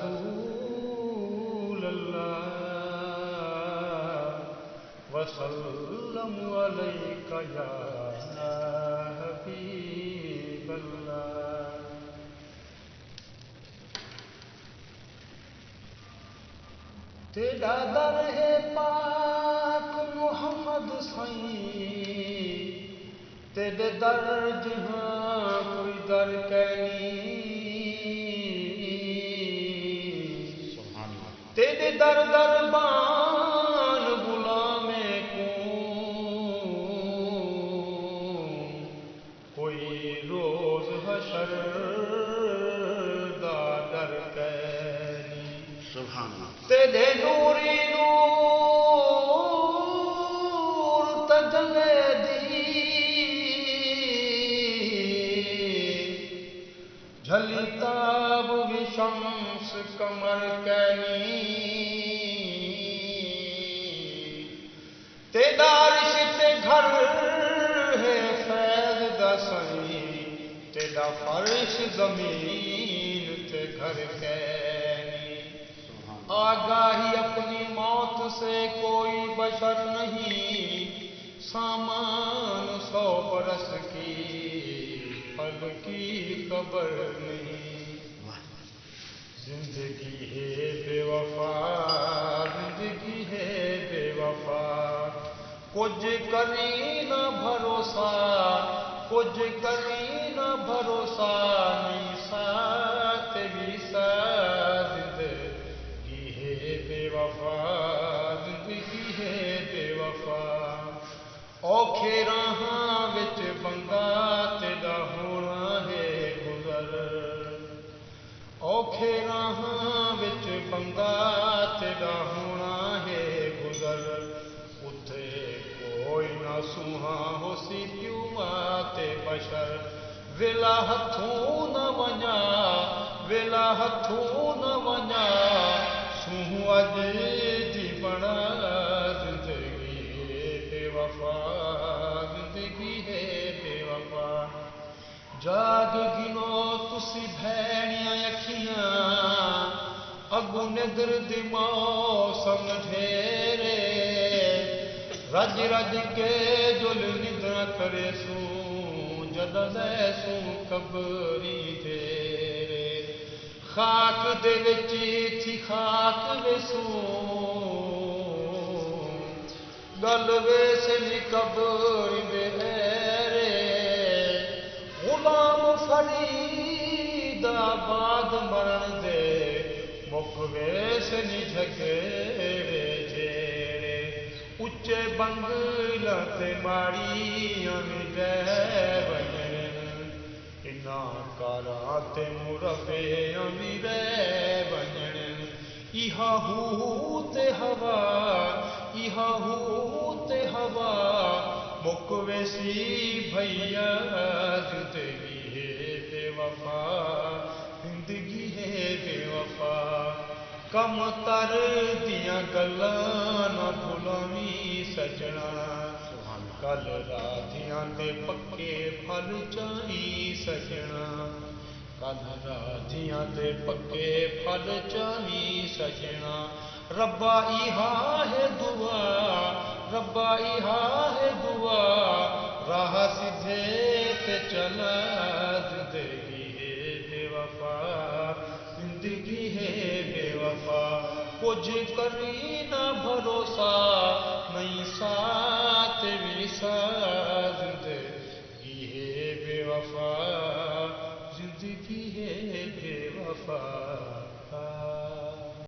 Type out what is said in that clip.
رسول اللہ وسلم علیک یا حبیب اللہ. تیرا در ہے پاک محمد سائیں، تیرے در جہاں کوئی در کہیں، تیرے در دربان غلام کوئی روز حشر دا در کہیں. تیرے نوری نور تجلے دی جھلی تاب بھی شمس کمر کہیں. تیرا عرش تے گھر ہے فیض دا سائیں، تیرا فرش زمین تے گھر کہیں. آگاہی اپنی موت سے کوئی بشر نہیں، سامان 100 برس کی پل کی خبر نہیں. زندگی ہے بے وفا، زندگی ہے بے وفا، کچھ کری نہ بھروسہ، کچھ کری نہ بھروسہ نہیں ساتھ بھی ساتھ. زندگی ہے بے وفا، زندگی ہے بے وفا. اوکھے راہاں وچ بندہ تیرا ہونا ہے گزر، اوکھے راہاں وچ بندہ تیرا ہونا ہے گزر. اتھے کوئی نہ سوہاں ہو سی پیو ماتے بشر. ویلا ہتھوں نہ ونجا، ویلا ہتھوں نہ ونجا، سوہوں اج دی بنا. زندگی ہے بے وفا، زندگی ہے بے وفا. جاگ گنو تسی بھیڑیاں اکھیاں، اگوں ندر دی موسم ڈھیرے. رج رج کے جل ندر کرے سوں، جد لے سوں قبری تیرے. خاک دے وچ تھی خاک ویسوں، گل ویسے نی قبر دے ایرے. غلام فرید آباد مرن دے مک ویسے نی جھگڑے جیڑے. اچے بنگلاں تے ماڑیاں وی دے ونجن، انہاں کاراں تے مربیاں وی دے ونجن. ایہا ہو تے ہوا، ایہا ہو تے ہوا، مک ویسی بھیا. زندگی ہے بے وفا، زندگی ہے بے وفا. کم تر دیاں گلاں نہ بھلاویں سجنا، کل راتیاں دے پکے پھل چاہیے سجنا. کل راتیاں دے پکے پھل چاہیے سجنا. ربا ایہا ہے دعا، ربا ایہا ہے دعا، راہ سدھے تے چلا. زندگی ہے بے وفا، زندگی ہے بے وفا. کچھ کری نہ بھروسہ،